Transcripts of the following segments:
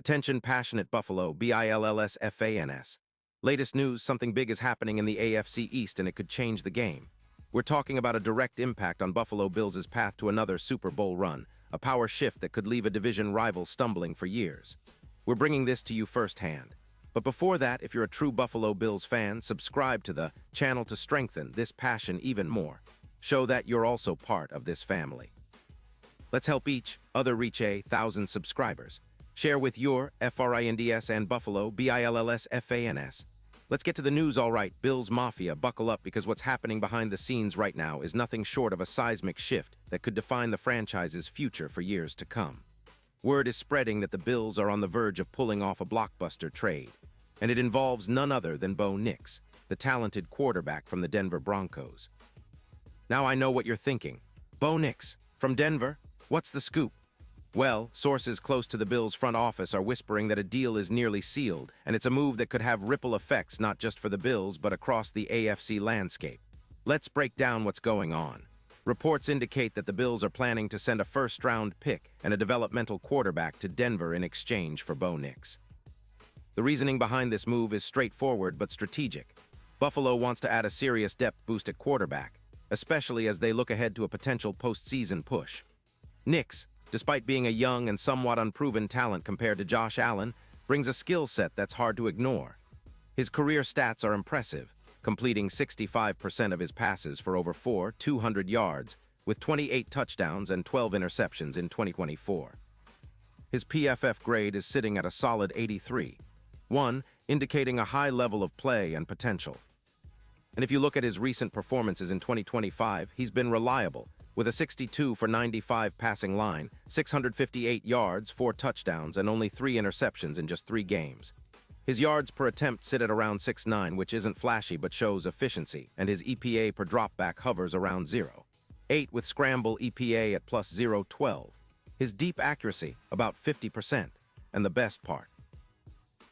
Attention passionate Buffalo, BILLS. Latest news, something big is happening in the AFC East and it could change the game. We're talking about a direct impact on Buffalo Bills' path to another Super Bowl run, a power shift that could leave a division rival stumbling for years. We're bringing this to you firsthand. But before that, if you're a true Buffalo Bills fan, subscribe to the channel to strengthen this passion even more. Show that you're also part of this family. Let's help each other reach 1,000 subscribers. Share with your FRINDS and Buffalo, BILLSFANS. Let's get to the news, all right. Bills Mafia, buckle up because what's happening behind the scenes right now is nothing short of a seismic shift that could define the franchise's future for years to come. Word is spreading that the Bills are on the verge of pulling off a blockbuster trade, and it involves none other than Bo Nix, the talented quarterback from the Denver Broncos. Now I know what you're thinking. Bo Nix, from Denver? What's the scoop? Well, sources close to the Bills' front office are whispering that a deal is nearly sealed, and it's a move that could have ripple effects not just for the Bills but across the AFC landscape. Let's break down what's going on. Reports indicate that the Bills are planning to send a first-round pick and a developmental quarterback to Denver in exchange for Bo Nix. The reasoning behind this move is straightforward but strategic. Buffalo wants to add a serious depth boost at quarterback, especially as they look ahead to a potential postseason push. Nix, despite being a young and somewhat unproven talent compared to Josh Allen, brings a skill set that's hard to ignore. His career stats are impressive, completing 65% of his passes for over 200 yards, with 28 touchdowns and 12 interceptions in 2024. His PFF grade is sitting at a solid 83, indicating a high level of play and potential. And if you look at his recent performances in 2025, he's been reliable, with a 62 for 95 passing line, 658 yards, 4 touchdowns, and only 3 interceptions in just 3 games. His yards per attempt sit at around 6.9, which isn't flashy but shows efficiency, and his EPA per dropback hovers around 0.8 with scramble EPA at plus 0.12. His deep accuracy, about 50%, and the best part,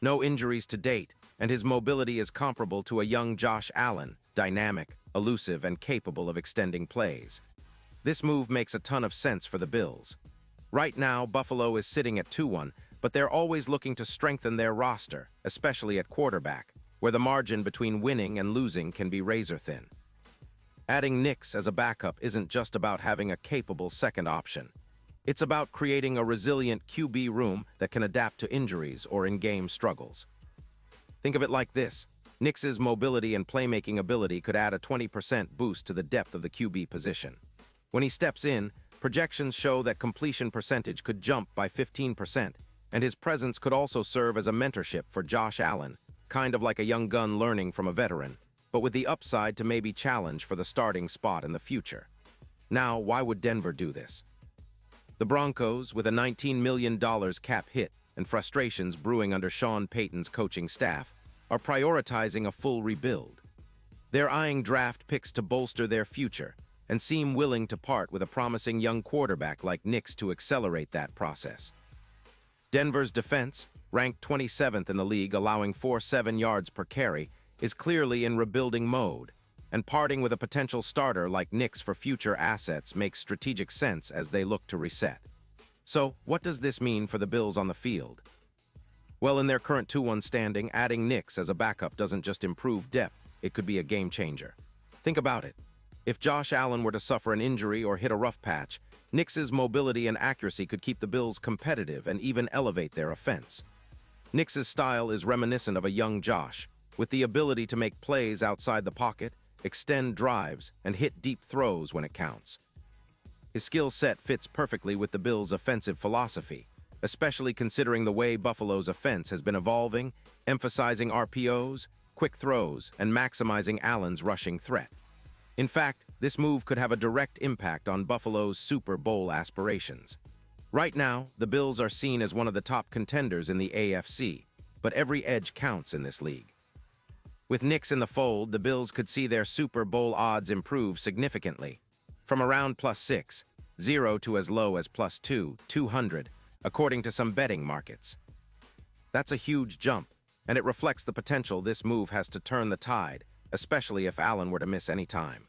no injuries to date, and his mobility is comparable to a young Josh Allen, dynamic, elusive, and capable of extending plays. This move makes a ton of sense for the Bills. Right now, Buffalo is sitting at 2-1, but they're always looking to strengthen their roster, especially at quarterback, where the margin between winning and losing can be razor-thin. Adding Nix as a backup isn't just about having a capable second option. It's about creating a resilient QB room that can adapt to injuries or in-game struggles. Think of it like this. Nix's mobility and playmaking ability could add a 20% boost to the depth of the QB position. When he steps in, projections show that completion percentage could jump by 15%, and his presence could also serve as a mentorship for Josh Allen, kind of like a young gun learning from a veteran, but with the upside to maybe challenge for the starting spot in the future. Now, why would Denver do this? The Broncos, with a $19 million cap hit and frustrations brewing under Sean Payton's coaching staff, are prioritizing a full rebuild. They're eyeing draft picks to bolster their future, and seem willing to part with a promising young quarterback like Nix to accelerate that process. Denver's defense, ranked 27th in the league, allowing 4.7 yards per carry, is clearly in rebuilding mode, and parting with a potential starter like Nix for future assets makes strategic sense as they look to reset. So, what does this mean for the Bills on the field? Well, in their current 2-1 standing, adding Nix as a backup doesn't just improve depth, it could be a game changer. Think about it. If Josh Allen were to suffer an injury or hit a rough patch, Nix's mobility and accuracy could keep the Bills competitive and even elevate their offense. Nix's style is reminiscent of a young Josh, with the ability to make plays outside the pocket, extend drives, and hit deep throws when it counts. His skill set fits perfectly with the Bills' offensive philosophy, especially considering the way Buffalo's offense has been evolving, emphasizing RPOs, quick throws, and maximizing Allen's rushing threat. In fact, this move could have a direct impact on Buffalo's Super Bowl aspirations. Right now, the Bills are seen as one of the top contenders in the AFC, but every edge counts in this league. With Nix in the fold, the Bills could see their Super Bowl odds improve significantly, from around plus 6.0 to as low as plus 200, according to some betting markets. That's a huge jump, and it reflects the potential this move has to turn the tide, especially if Allen were to miss any time.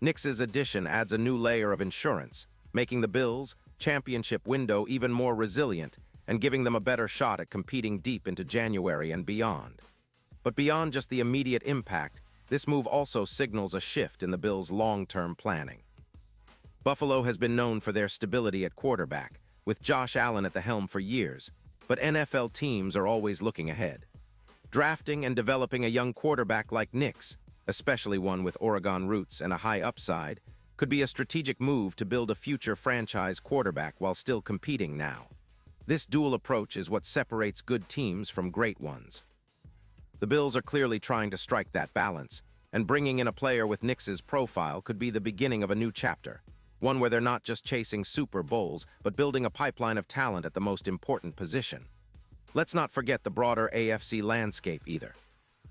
Nix's addition adds a new layer of insurance, making the Bills' championship window even more resilient and giving them a better shot at competing deep into January and beyond. But beyond just the immediate impact, this move also signals a shift in the Bills' long-term planning. Buffalo has been known for their stability at quarterback, with Josh Allen at the helm for years, but NFL teams are always looking ahead. Drafting and developing a young quarterback like Nix, especially one with Oregon roots and a high upside, could be a strategic move to build a future franchise quarterback while still competing now. This dual approach is what separates good teams from great ones. The Bills are clearly trying to strike that balance, and bringing in a player with Nix's profile could be the beginning of a new chapter, one where they're not just chasing Super Bowls, but building a pipeline of talent at the most important position. Let's not forget the broader AFC landscape either.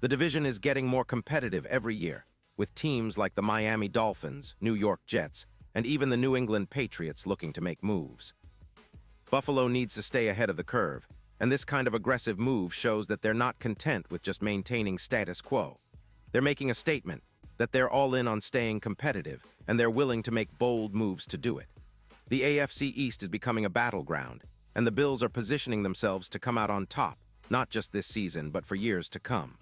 The division is getting more competitive every year, with teams like the Miami Dolphins, New York Jets, and even the New England Patriots looking to make moves. Buffalo needs to stay ahead of the curve, and this kind of aggressive move shows that they're not content with just maintaining status quo. They're making a statement that they're all in on staying competitive, and they're willing to make bold moves to do it. The AFC East is becoming a battleground, and the Bills are positioning themselves to come out on top, not just this season, but for years to come.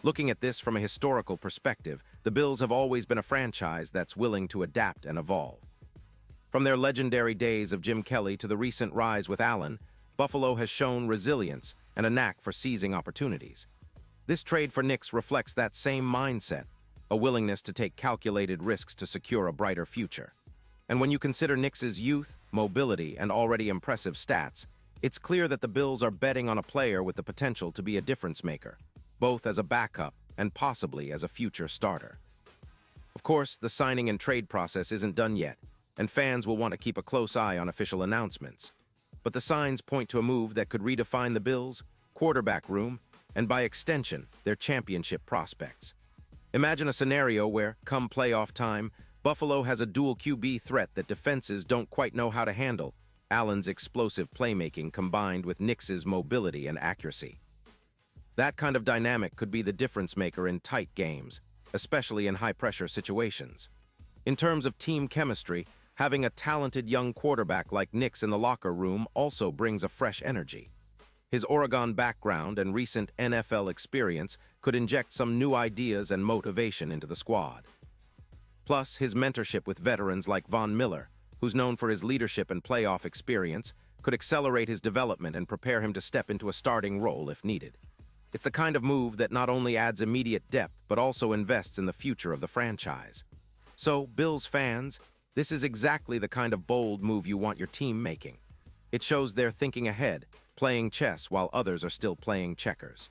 Looking at this from a historical perspective, the Bills have always been a franchise that's willing to adapt and evolve. From their legendary days of Jim Kelly to the recent rise with Allen, Buffalo has shown resilience and a knack for seizing opportunities. This trade for Nix reflects that same mindset, a willingness to take calculated risks to secure a brighter future. And when you consider Nix's youth, mobility, and already impressive stats, it's clear that the Bills are betting on a player with the potential to be a difference maker, both as a backup and possibly as a future starter. Of course, the signing and trade process isn't done yet, and fans will want to keep a close eye on official announcements. But the signs point to a move that could redefine the Bills' quarterback room, and by extension, their championship prospects. Imagine a scenario where, come playoff time, Buffalo has a dual QB threat that defenses don't quite know how to handle, Allen's explosive playmaking combined with Nix's mobility and accuracy. That kind of dynamic could be the difference maker in tight games, especially in high-pressure situations. In terms of team chemistry, having a talented young quarterback like Nix in the locker room also brings a fresh energy. His Oregon background and recent NFL experience could inject some new ideas and motivation into the squad. Plus, his mentorship with veterans like Von Miller, who's known for his leadership and playoff experience, could accelerate his development and prepare him to step into a starting role if needed. It's the kind of move that not only adds immediate depth, but also invests in the future of the franchise. So, Bills fans, this is exactly the kind of bold move you want your team making. It shows they're thinking ahead, playing chess while others are still playing checkers.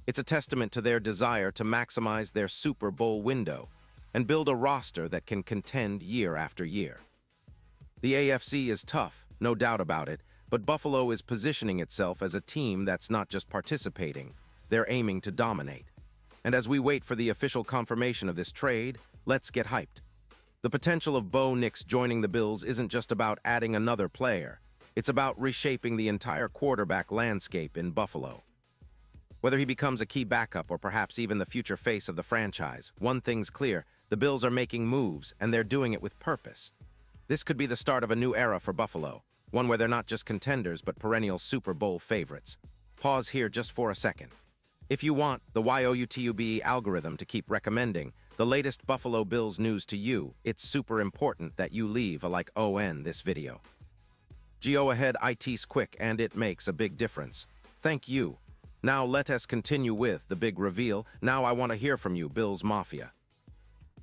It's a testament to their desire to maximize their Super Bowl window and build a roster that can contend year after year. The AFC is tough, no doubt about it, but Buffalo is positioning itself as a team that's not just participating, they're aiming to dominate. And as we wait for the official confirmation of this trade, let's get hyped. The potential of Bo Nix joining the Bills isn't just about adding another player. It's about reshaping the entire quarterback landscape in Buffalo. Whether he becomes a key backup or perhaps even the future face of the franchise, one thing's clear, the Bills are making moves, and they're doing it with purpose. This could be the start of a new era for Buffalo, one where they're not just contenders but perennial Super Bowl favorites. Pause here just for a second. If you want the YouTube algorithm to keep recommending the latest Buffalo Bills news to you, it's super important that you leave a like on this video. Go ahead, it's quick and it makes a big difference. Thank you. Now let us continue with the big reveal. Now I want to hear from you, Bills Mafia.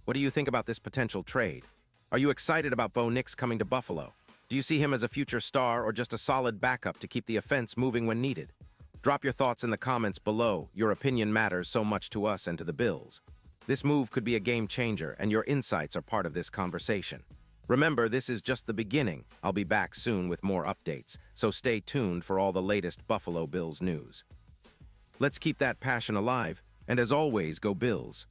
What do you think about this potential trade? Are you excited about Bo Nix coming to Buffalo? Do you see him as a future star or just a solid backup to keep the offense moving when needed? Drop your thoughts in the comments below. Your opinion matters so much to us and to the Bills. This move could be a game changer, and your insights are part of this conversation. Remember, this is just the beginning. I'll be back soon with more updates, so stay tuned for all the latest Buffalo Bills news. Let's keep that passion alive, and as always, go Bills.